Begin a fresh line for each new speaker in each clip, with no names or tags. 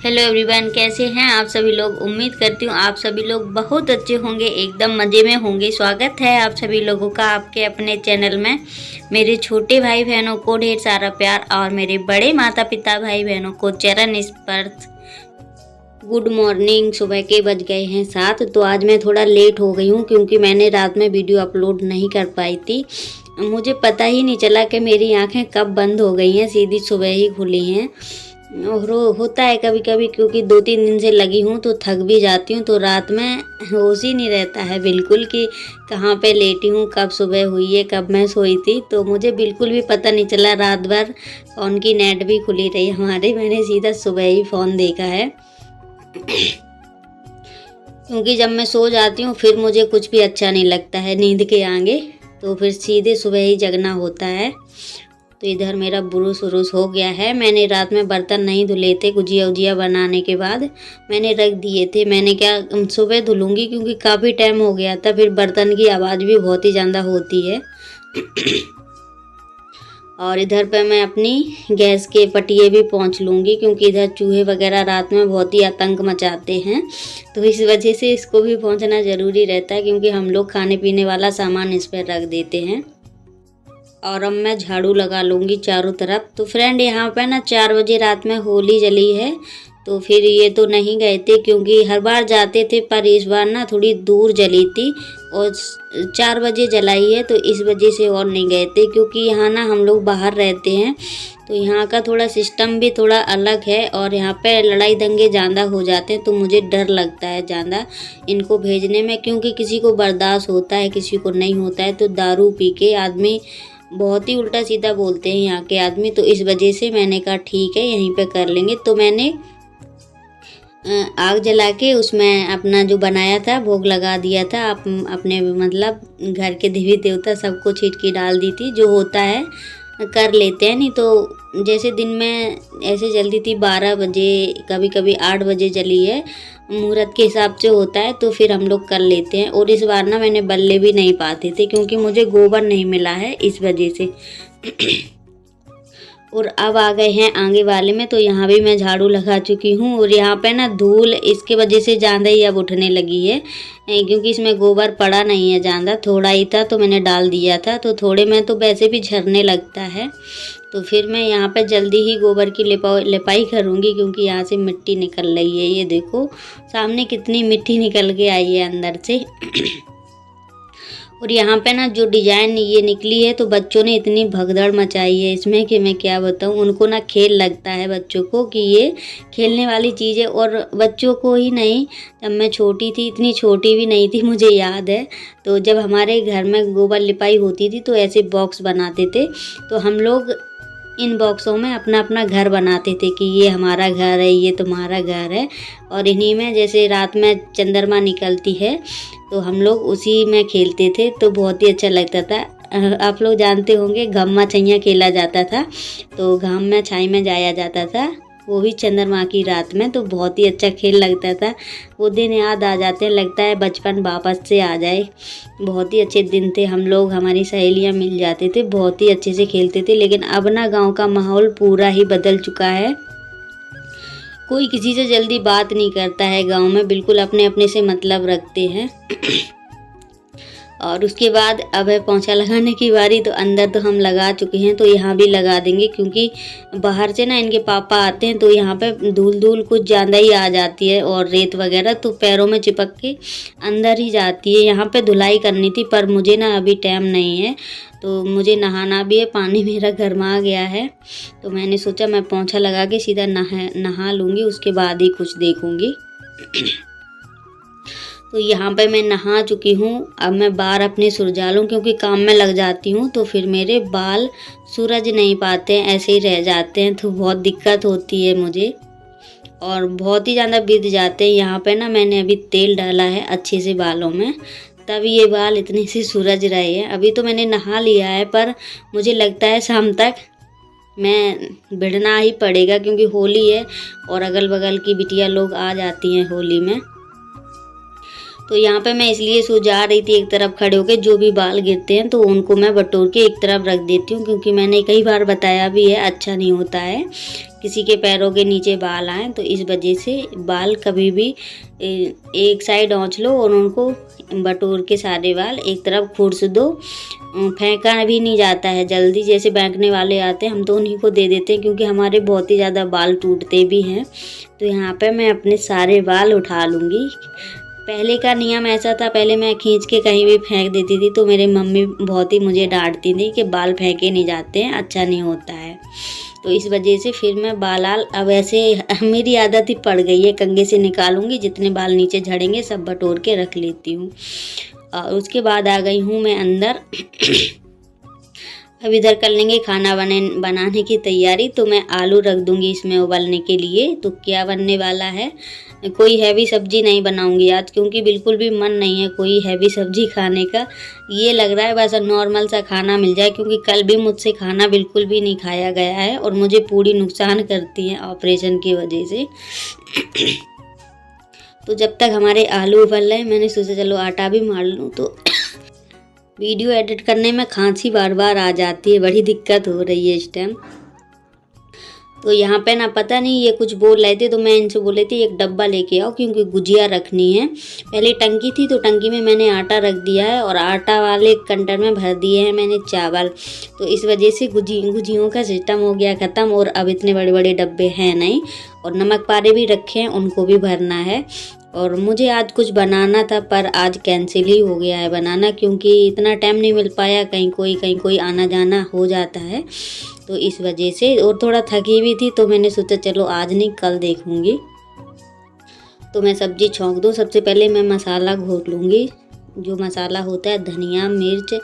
Hello everyone, कैसे हैं आप सभी लोग। उम्मीद करती हूँ आप सभी लोग बहुत अच्छे होंगे, एकदम मज़े में होंगे। स्वागत है आप सभी लोगों का आपके अपने चैनल में। मेरे छोटे भाई बहनों को ढेर सारा प्यार और मेरे बड़े माता पिता भाई बहनों को चरण स्पर्श गुड मॉर्निंग। सुबह के बज गए हैं 7। तो आज मैं थोड़ा लेट हो गई हूँ क्योंकि मैंने रात में वीडियो अपलोड नहीं कर पाई थी। मुझे पता ही नहीं चला कि मेरी आँखें कब बंद हो गई हैं, सीधी सुबह ही खुली हैं। और होता है कभी कभी, क्योंकि 2-3 दिन से लगी हूँ तो थक भी जाती हूँ। तो रात में होश ही नहीं रहता है बिल्कुल कि कहाँ पे लेटी हूँ, कब सुबह हुई है, कब मैं सोई थी। तो मुझे बिल्कुल भी पता नहीं चला। रात भर फ़ोन की नेट भी खुली रही हमारे, मैंने सीधा सुबह ही फ़ोन देखा है। क्योंकि जब मैं सो जाती हूँ फिर मुझे कुछ भी अच्छा नहीं लगता है नींद के आगे, तो फिर सीधे सुबह ही जगना होता है। तो इधर मेरा बुरुस उरुस हो गया है। मैंने रात में बर्तन नहीं धुले थे, गुजिया उजिया बनाने के बाद मैंने रख दिए थे। मैंने क्या सुबह धुलूँगी क्योंकि काफ़ी टाइम हो गया था, फिर बर्तन की आवाज़ भी बहुत ही ज़्यादा होती है। और इधर पे मैं अपनी गैस के पटिए भी पोंछ लूँगी क्योंकि इधर चूहे वगैरह रात में बहुत ही आतंक मचाते हैं। तो इस वजह से इसको भी पोंछना ज़रूरी रहता है, क्योंकि हम लोग खाने पीने वाला सामान इस पर रख देते हैं। और अब मैं झाड़ू लगा लूँगी चारों तरफ। तो फ्रेंड, यहाँ पे ना 4 बजे रात में होली जली है। तो फिर ये तो नहीं गए थे क्योंकि हर बार जाते थे, पर इस बार ना थोड़ी दूर जली थी और 4 बजे जलाई है। तो इस वजह से और नहीं गए थे, क्योंकि यहाँ ना हम लोग बाहर रहते हैं तो यहाँ का थोड़ा सिस्टम भी थोड़ा अलग है और यहाँ पे लड़ाई दंगे ज़्यादा हो जाते हैं। तो मुझे डर लगता है ज़्यादा इनको भेजने में, क्योंकि किसी को बर्दाश्त होता है, किसी को नहीं होता है। तो दारू पी के आदमी बहुत ही उल्टा सीधा बोलते हैं यहाँ के आदमी। तो इस वजह से मैंने कहा ठीक है, यहीं पे कर लेंगे। तो मैंने आग जला के उसमें अपना जो बनाया था भोग लगा दिया था। अपने मतलब घर के देवी देवता सबको छिटकी डाल दी थी। जो होता है कर लेते हैं, नहीं तो जैसे दिन में ऐसे जल्दी थी 12 बजे, कभी कभी 8 बजे जली है, मुहूर्त के हिसाब से होता है। तो फिर हम लोग कर लेते हैं। और इस बार ना मैंने बल्ले भी नहीं पाते थे क्योंकि मुझे गोबर नहीं मिला है, इस वजह से। और अब आ गए हैं आगे वाले में, तो यहाँ भी मैं झाड़ू लगा चुकी हूँ। और यहाँ पे ना धूल इसके वजह से ज़्यादा ही अब उठने लगी है, क्योंकि इसमें गोबर पड़ा नहीं है ज़्यादा, थोड़ा ही था तो मैंने डाल दिया था। तो थोड़े में तो वैसे भी झरने लगता है। तो फिर मैं यहाँ पे जल्दी ही गोबर की लिपाई करूँगी, क्योंकि यहाँ से मिट्टी निकल रही है। ये देखो सामने कितनी मिट्टी निकल के आई है अंदर से। और यहाँ पे ना जो डिज़ाइन ये निकली है, तो बच्चों ने इतनी भगदड़ मचाई है इसमें कि मैं क्या बताऊँ। उनको ना खेल लगता है बच्चों को कि ये खेलने वाली चीज़ है। और बच्चों को ही नहीं, जब मैं छोटी थी, इतनी छोटी भी नहीं थी, मुझे याद है। तो जब हमारे घर में गोबर लिपाई होती थी तो ऐसे बॉक्स बनाते थे, तो हम लोग इन बॉक्सों में अपना अपना घर बनाते थे कि ये हमारा घर है, ये तुम्हारा घर है। और इन्हीं में जैसे रात में चंद्रमा निकलती है तो हम लोग उसी में खेलते थे। तो बहुत ही अच्छा लगता था। आप लोग जानते होंगे घम्मा छैया खेला जाता था। तो घाम में छाई में जाया जाता था, वो भी चंद्रमा की रात में। तो बहुत ही अच्छा खेल लगता था। वो दिन याद आ जाते हैं, लगता है बचपन वापस से आ जाए। बहुत ही अच्छे दिन थे। हम लोग, हमारी सहेलियां मिल जाते थे, बहुत ही अच्छे से खेलते थे। लेकिन अब ना गांव का माहौल पूरा ही बदल चुका है। कोई किसी से जल्दी बात नहीं करता है गांव में, बिल्कुल अपने अपने से मतलब रखते हैं। और उसके बाद अब है पोंछा लगाने की बारी। तो अंदर तो हम लगा चुके हैं, तो यहाँ भी लगा देंगे, क्योंकि बाहर से ना इनके पापा आते हैं तो यहाँ पे धूल धूल कुछ ज़्यादा ही आ जाती है और रेत वगैरह, तो पैरों में चिपक के अंदर ही जाती है। यहाँ पे धुलाई करनी थी, पर मुझे ना अभी टाइम नहीं है, तो मुझे नहाना भी है। पानी मेरा गर्मा गया है, तो मैंने सोचा मैं पोंछा लगा के सीधा नहा लूँगी, उसके बाद ही कुछ देखूँगी। तो यहाँ पे मैं नहा चुकी हूँ। अब मैं बाल अपने सुलझा लूँ, क्योंकि काम में लग जाती हूँ तो फिर मेरे बाल सूरज नहीं पाते हैं, ऐसे ही रह जाते हैं। तो बहुत दिक्कत होती है मुझे और बहुत ही ज़्यादा बिद जाते हैं। यहाँ पे ना मैंने अभी तेल डाला है अच्छे से बालों में, तब ये बाल इतने से सूरज रहे हैं। अभी तो मैंने नहा लिया है, पर मुझे लगता है शाम तक मैं भिड़ना ही पड़ेगा, क्योंकि होली है और अगल बगल की बिटिया लोग आ जाती हैं होली में। तो यहाँ पे मैं इसलिए सुलझा रही थी एक तरफ खड़े होकर। जो भी बाल गिरते हैं तो उनको मैं बटोर के एक तरफ रख देती हूँ, क्योंकि मैंने कई बार बताया भी है अच्छा नहीं होता है, किसी के पैरों के नीचे बाल आए, तो इस वजह से बाल कभी भी एक साइड औंच लो और उनको बटोर के सारे बाल एक तरफ खुरस दो। फेंका भी नहीं जाता है जल्दी, जैसे फेंकने वाले आते हैं हम तो उन्हीं को दे देते हैं, क्योंकि हमारे बहुत ही ज़्यादा बाल टूटते भी हैं। तो यहाँ पे मैं अपने सारे बाल उठा लूँगी। पहले का नियम ऐसा था, पहले मैं खींच के कहीं भी फेंक देती थी तो मेरी मम्मी बहुत ही मुझे डांटती थी कि बाल फेंके नहीं जाते हैं, अच्छा नहीं होता है। तो इस वजह से फिर मैं बाल अब ऐसे मेरी आदत ही पड़ गई है, कंघे से निकालूंगी, जितने बाल नीचे झड़ेंगे सब बटोर के रख लेती हूँ। और उसके बाद आ गई हूँ मैं अंदर। अब इधर कर लेंगे खाना बनाने की तैयारी। तो मैं आलू रख दूंगी इसमें उबलने के लिए। तो क्या बनने वाला है, कोई हैवी सब्जी नहीं बनाऊंगी आज, क्योंकि बिल्कुल भी मन नहीं है कोई हैवी सब्जी खाने का। ये लग रहा है बस नॉर्मल सा खाना मिल जाए, क्योंकि कल भी मुझसे खाना बिल्कुल भी नहीं खाया गया है और मुझे पूरी नुकसान करती है ऑपरेशन की वजह से। तो जब तक हमारे आलू उबल रहे हैं मैंने सोचा चलो आटा भी मार लूँ। तो वीडियो एडिट करने में खांसी बार बार आ जाती है, बड़ी दिक्कत हो रही है इस टाइम। तो यहाँ पे ना पता नहीं ये कुछ बोल रहे थे, तो मैं इनसे बोले थे एक डब्बा लेके आओ, क्योंकि गुजिया रखनी है। पहले टंकी थी तो टंकी में मैंने आटा रख दिया है और आटा वाले कंटर में भर दिए हैं मैंने चावल। तो इस वजह से गुजियों का सिस्टम हो गया ख़त्म, और अब इतने बड़े बड़े डब्बे हैं नहीं। और नमक पारे भी रखे हैं, उनको भी भरना है। और मुझे आज कुछ बनाना था पर आज कैंसिल ही हो गया है बनाना, क्योंकि इतना टाइम नहीं मिल पाया, कहीं कोई आना जाना हो जाता है। तो इस वजह से, और थोड़ा थकी भी थी, तो मैंने सोचा चलो आज नहीं कल देखूँगी। तो मैं सब्जी छौंक दूँ। सबसे पहले मैं मसाला घोट लूँगी। जो मसाला होता है धनिया, मिर्च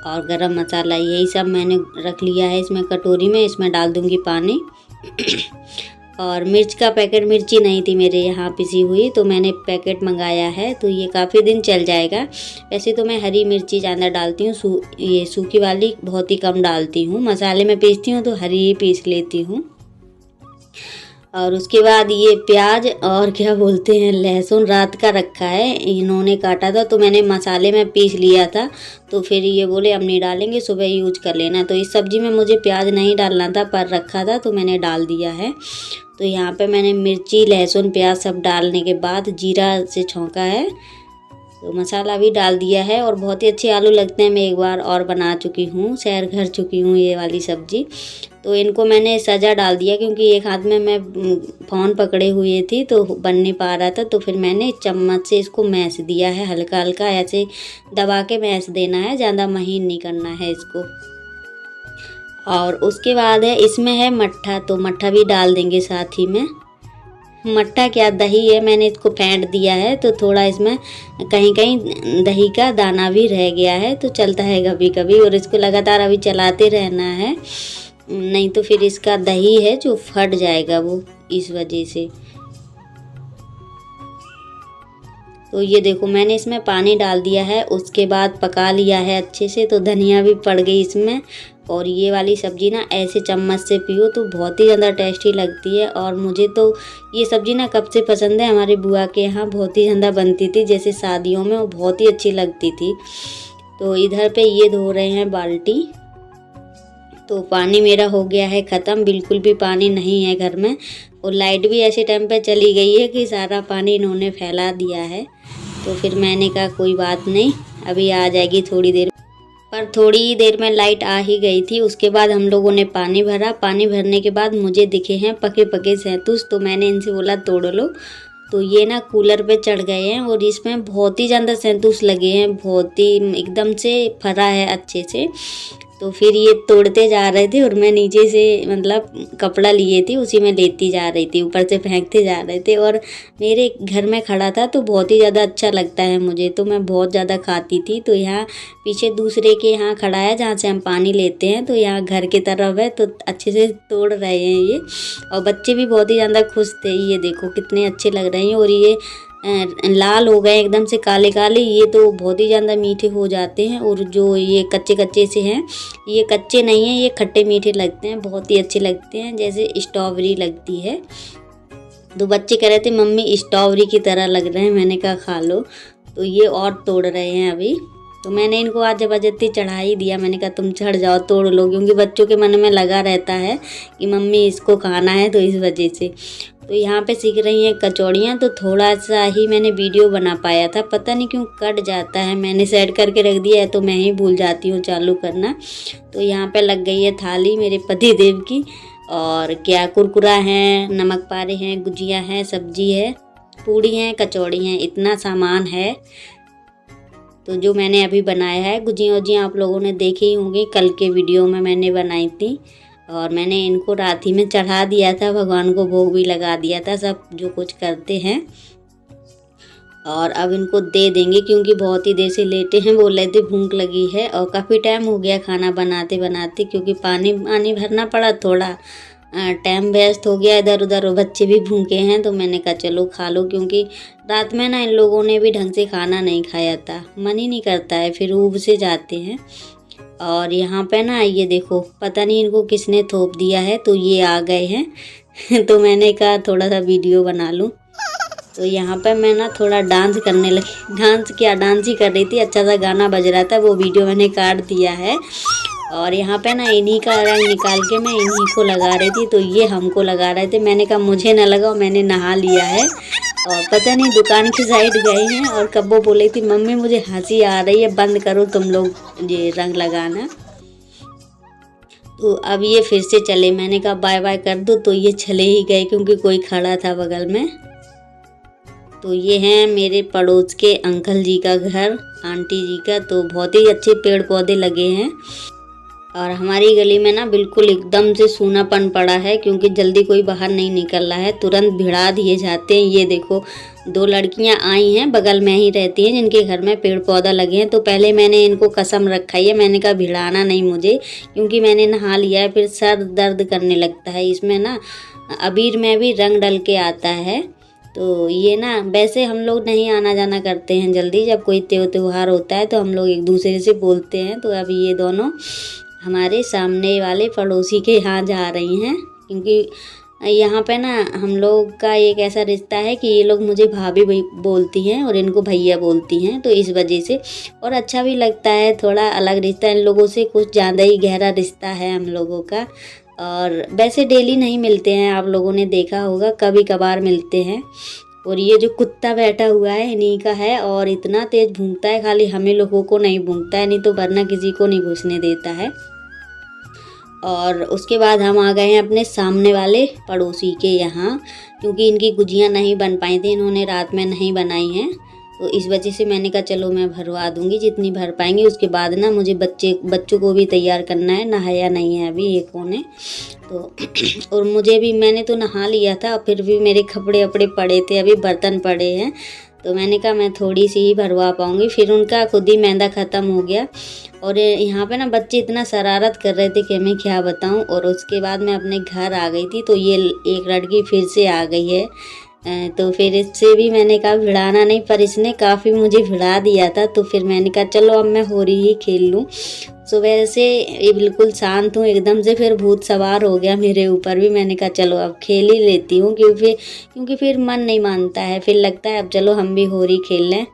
और गरम मसाला, यही सब मैंने रख लिया है इसमें कटोरी में। इसमें डाल दूँगी पानी। और मिर्च का पैकेट, मिर्ची नहीं थी मेरे यहाँ पिसी हुई, तो मैंने पैकेट मंगाया है, तो ये काफ़ी दिन चल जाएगा। वैसे तो मैं हरी मिर्ची ज़्यादा डालती हूँ, ये सूखी वाली बहुत ही कम डालती हूँ। मसाले में पीसती हूँ तो हरी ही पीस लेती हूँ। और उसके बाद ये प्याज और क्या बोलते हैं लहसुन रात का रखा है, इन्होंने काटा था, तो मैंने मसाले में पीस लिया था। तो फिर ये बोले अब नहीं डालेंगे, सुबह यूज कर लेना। तो इस सब्ज़ी में मुझे प्याज नहीं डालना था पर रखा था तो मैंने डाल दिया है। तो यहाँ पे मैंने मिर्ची, लहसुन, प्याज सब डालने के बाद जीरा से छौंका है। तो मसाला भी डाल दिया है और बहुत ही अच्छे आलू लगते हैं। मैं एक बार और बना चुकी हूँ, सैर कर चुकी हूँ ये वाली सब्ज़ी। तो इनको मैंने सजा डाल दिया, क्योंकि एक हाथ में मैं फ़ोन पकड़े हुए थी तो बन नहीं पा रहा था। तो फिर मैंने चम्मच से इसको मैश दिया है, हल्का हल्का ऐसे दबा के मैश देना है, ज़्यादा महीन नहीं करना है इसको। और उसके बाद है इसमें है मट्ठा, तो मट्ठा भी डाल देंगे साथ ही में। मट्ठा क्या, दही है, मैंने इसको फेंट दिया है, तो थोड़ा इसमें कहीं कहीं दही का दाना भी रह गया है, तो चलता है कभी कभी। और इसको लगातार अभी चलाते रहना है, नहीं तो फिर इसका दही है जो फट जाएगा वो, इस वजह से। तो ये देखो मैंने इसमें पानी डाल दिया है, उसके बाद पका लिया है अच्छे से। तो धनिया भी पड़ गई इसमें। और ये वाली सब्ज़ी ना ऐसे चम्मच से पियो तो बहुत ही ज़्यादा टेस्टी लगती है। और मुझे तो ये सब्ज़ी ना कब से पसंद है, हमारे बुआ के यहाँ बहुत ही ज़्यादा बनती थी, जैसे शादियों में, वो बहुत ही अच्छी लगती थी। तो इधर पे ये धो रहे हैं बाल्टी। तो पानी मेरा हो गया है ख़त्म, बिल्कुल भी पानी नहीं है घर में। और लाइट भी ऐसे टाइम पे चली गई है कि सारा पानी इन्होंने फैला दिया है। तो फिर मैंने कहा कोई बात नहीं, अभी आ जाएगी थोड़ी देर। पर थोड़ी ही देर में लाइट आ ही गई थी। उसके बाद हम लोगों ने पानी भरा। पानी भरने के बाद मुझे दिखे हैं पके पके सैंतूस, तो मैंने इनसे बोला तोड़ लो। तो ये ना कूलर पे चढ़ गए हैं और इसमें बहुत ही ज़्यादा सैंतूस लगे हैं, बहुत ही एकदम से फरा है अच्छे से। तो फिर ये तोड़ते जा रहे थे और मैं नीचे से मतलब कपड़ा लिए थी, उसी में लेती जा रही थी, ऊपर से फेंकते जा रहे थे। और मेरे घर में खड़ा था तो बहुत ही ज़्यादा अच्छा लगता है मुझे, तो मैं बहुत ज़्यादा खाती थी। तो यहाँ पीछे दूसरे के यहाँ खड़ा है जहाँ से हम पानी लेते हैं, तो यहाँ घर की तरफ है, तो अच्छे से तोड़ रहे हैं ये। और बच्चे भी बहुत ही ज़्यादा खुश थे। ये देखो कितने अच्छे लग रहे हैं। और ये लाल हो गए एकदम से काले काले, ये तो बहुत ही ज़्यादा मीठे हो जाते हैं। और जो ये कच्चे कच्चे से हैं, ये कच्चे नहीं हैं, ये खट्टे मीठे लगते हैं, बहुत ही अच्छे लगते हैं, जैसे स्ट्रॉबेरी लगती है। तो बच्चे कह रहे थे मम्मी स्ट्रॉबेरी की तरह लग रहे हैं, मैंने कहा खा लो। तो ये और तोड़ रहे हैं अभी। तो मैंने इनको आज ज़बरदस्ती चढ़ा ही दिया। मैंने कहा तुम चढ़ जाओ, तोड़ लो, क्योंकि बच्चों के मन में लगा रहता है कि मम्मी इसको खाना है, तो इस वजह से। तो यहाँ पे सीख रही हैं कचौड़ियाँ। तो थोड़ा सा ही मैंने वीडियो बना पाया था, पता नहीं क्यों कट जाता है। मैंने सेट करके रख दिया है तो मैं ही भूल जाती हूँ चालू करना। तो यहाँ पे लग गई है थाली मेरे पति देव की, और क्या कुरकुरा है, नमक पारे हैं, गुजिया है, सब्जी है, पूड़ी हैं, कचौड़ी हैं, इतना सामान है। तो जो मैंने अभी बनाया है, गुजिया वुजिया आप लोगों ने देखी होंगी, कल के वीडियो में मैंने बनाई थी। और मैंने इनको रात ही में चढ़ा दिया था, भगवान को भोग भी लगा दिया था, सब जो कुछ करते हैं। और अब इनको दे देंगे, क्योंकि बहुत ही देर से लेटे हैं, बोल रहे थे भूख लगी है। और काफ़ी टाइम हो गया खाना बनाते बनाते, क्योंकि पानी भरना पड़ा, थोड़ा टाइम वेस्ट हो गया इधर उधर, और बच्चे भी भूखे हैं। तो मैंने कहा चलो खा लो, क्योंकि रात में ना इन लोगों ने भी ढंग से खाना नहीं खाया था, मन ही नहीं करता है, फिर ऊब से जाते हैं। और यहाँ पे ना ये देखो, पता नहीं इनको किसने थोप दिया है, तो ये आ गए हैं तो मैंने कहा थोड़ा सा वीडियो बना लूँ। तो यहाँ पे मैं ना थोड़ा डांस करने लगी। डांस ही कर रही थी, अच्छा सा गाना बज रहा था, वो वीडियो मैंने काट दिया है। और यहाँ पे ना इन्हीं का रंग निकाल के मैं इन्हीं को लगा रही थी, तो ये हमको लगा रहे थे। मैंने कहा मुझे ना लगाओ, मैंने नहा लिया है। और पता नहीं दुकान की साइड गए हैं, और कब वो बोली थी मम्मी मुझे हंसी आ रही है, बंद करो तुम लोग ये रंग लगाना। तो अब ये फिर से चले, मैंने कहा बाय बाय कर दो, तो ये चले ही गए, क्योंकि कोई खड़ा था बगल में। तो ये हैं मेरे पड़ोस के अंकल जी का घर, आंटी जी का। तो बहुत ही अच्छे पेड़ पौधे लगे हैं। और हमारी गली में ना बिल्कुल एकदम से सूनापन पड़ा है, क्योंकि जल्दी कोई बाहर नहीं निकल रहा है, तुरंत भिड़ा दिए जाते हैं। ये देखो 2 लड़कियां आई हैं, बगल में ही रहती हैं, जिनके घर में पेड़ पौधा लगे हैं। तो पहले मैंने इनको कसम रखा है, मैंने कहा भिड़ाना नहीं मुझे, क्योंकि मैंने नहा लिया है, फिर सर दर्द करने लगता है। इसमें ना अबीर में भी रंग डल के आता है। तो ये ना वैसे हम लोग नहीं आना जाना करते हैं जल्दी, जब कोई त्योहार होता है तो हम लोग एक दूसरे से बोलते हैं। तो अभी ये दोनों हमारे सामने वाले पड़ोसी के यहाँ जा रही हैं, क्योंकि यहाँ पे ना हम लोग का एक ऐसा रिश्ता है कि ये लोग मुझे भाभी बोलती हैं और इनको भैया बोलती हैं, तो इस वजह से। और अच्छा भी लगता है, थोड़ा अलग रिश्ता, इन लोगों से कुछ ज़्यादा ही गहरा रिश्ता है हम लोगों का। और वैसे डेली नहीं मिलते हैं, आप लोगों ने देखा होगा, कभी कभार मिलते हैं। और ये जो कुत्ता बैठा हुआ है इन्हीं का है, और इतना तेज़ भौंकता है, खाली हमें लोगों को नहीं भौंकता है, नहीं तो वरना किसी को नहीं घुसने देता है। और उसके बाद हम आ गए हैं अपने सामने वाले पड़ोसी के यहाँ, क्योंकि इनकी गुजियाँ नहीं बन पाई थी, इन्होंने रात में नहीं बनाई हैं। तो इस वजह से मैंने कहा चलो मैं भरवा दूँगी जितनी भर पाएंगी। उसके बाद ना मुझे बच्चों को भी तैयार करना है, नहाया नहीं है अभी ये कोने तो और मुझे भी, मैंने तो नहा लिया था, फिर भी मेरे कपड़े वपड़े पड़े थे, अभी बर्तन पड़े हैं। तो मैंने कहा मैं थोड़ी सी ही भरवा पाऊँगी, फिर उनका खुद ही मैदा ख़त्म हो गया। और यहाँ पे ना बच्चे इतना शरारत कर रहे थे कि मैं क्या बताऊँ। और उसके बाद मैं अपने घर आ गई थी, तो ये एक लड़की फिर से आ गई है। तो फिर इससे भी मैंने कहा भिड़ाना नहीं, पर इसने काफ़ी मुझे भिड़ा दिया था। तो फिर मैंने कहा चलो अब मैं होली ही खेल लूँ। सुबह से ये बिल्कुल शांत हूँ एकदम से, फिर भूत सवार हो गया मेरे ऊपर भी। मैंने कहा चलो अब खेल ही लेती हूँ, क्योंकि फिर मन नहीं मानता है, फिर लगता है अब चलो हम भी होली खेल लें।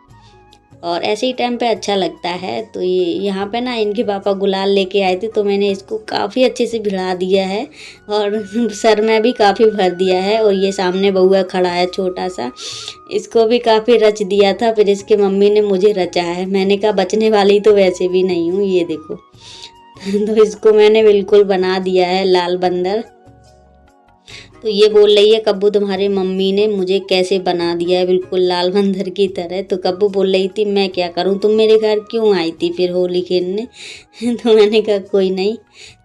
और ऐसे ही टाइम पे अच्छा लगता है। तो ये यहाँ पे ना इनके पापा गुलाल लेके आए थे, तो मैंने इसको काफ़ी अच्छे से भिड़ा दिया है, और सर में भी काफ़ी भर दिया है। और ये सामने बउआ खड़ा है छोटा सा, इसको भी काफ़ी रच दिया था, फिर इसके मम्मी ने मुझे रचा है। मैंने कहा बचने वाली तो वैसे भी नहीं हूँ, ये देखो तो इसको मैंने बिल्कुल बना दिया है लाल बंदर। तो ये बोल रही है कब्बू तुम्हारे मम्मी ने मुझे कैसे बना दिया है बिल्कुल लाल बंदर की तरह। तो कब्बू बोल रही थी मैं क्या करूं, तुम मेरे घर क्यों आई थी फिर होली खेलने तो मैंने कहा कोई नहीं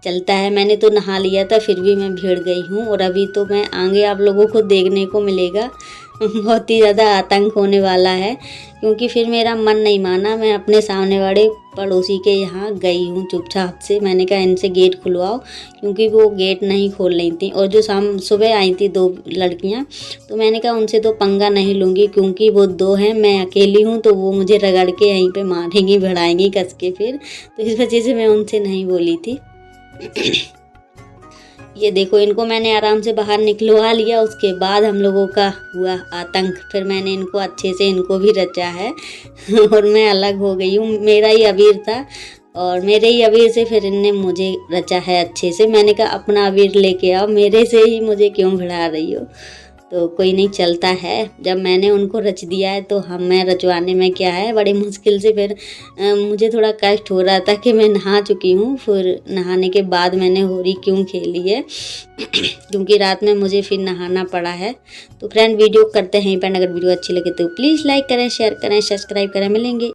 चलता है, मैंने तो नहा लिया था फिर भी मैं भिड़ गई हूँ। और अभी तो मैं आगे आप लोगों को देखने को मिलेगा बहुत ही ज़्यादा आतंक होने वाला है, क्योंकि फिर मेरा मन नहीं माना। मैं अपने सामने वाले पड़ोसी के यहाँ गई हूँ चुपचाप से। मैंने कहा इनसे गेट खुलवाओ, क्योंकि वो गेट नहीं खोल रही थी। और जो सुबह आई थी 2 लड़कियाँ, तो मैंने कहा उनसे तो पंगा नहीं लूँगी, क्योंकि वो 2 हैं, मैं अकेली हूँ, तो वो मुझे रगड़ के यहीं पे मारेंगी भिड़ाएंगी कस के फिर। तो इस वजह से मैं उनसे नहीं बोली थी। ये देखो इनको मैंने आराम से बाहर निकलवा लिया। उसके बाद हम लोगों का हुआ आतंक। फिर मैंने इनको अच्छे से इनको भी रचा है और मैं अलग हो गई हूँ। मेरा ही अबीर था और मेरे ही अबीर से फिर इनने मुझे रचा है अच्छे से। मैंने कहा अपना अबीर लेके आओ, मेरे से ही मुझे क्यों भिड़ा रही हो। तो कोई नहीं, चलता है। जब मैंने उनको रच दिया है तो मैं रचवाने में क्या है, बड़ी मुश्किल से फिर मुझे थोड़ा कष्ट हो रहा था कि मैं नहा चुकी हूँ। फिर नहाने के बाद मैंने होली क्यों खेली है क्योंकि रात में मुझे फिर नहाना पड़ा है। तो फ्रेंड वीडियो करते हैं यहीं पर। अगर वीडियो अच्छी लगे तो प्लीज़ लाइक करें, शेयर करें, सब्सक्राइब करें। मिलेंगे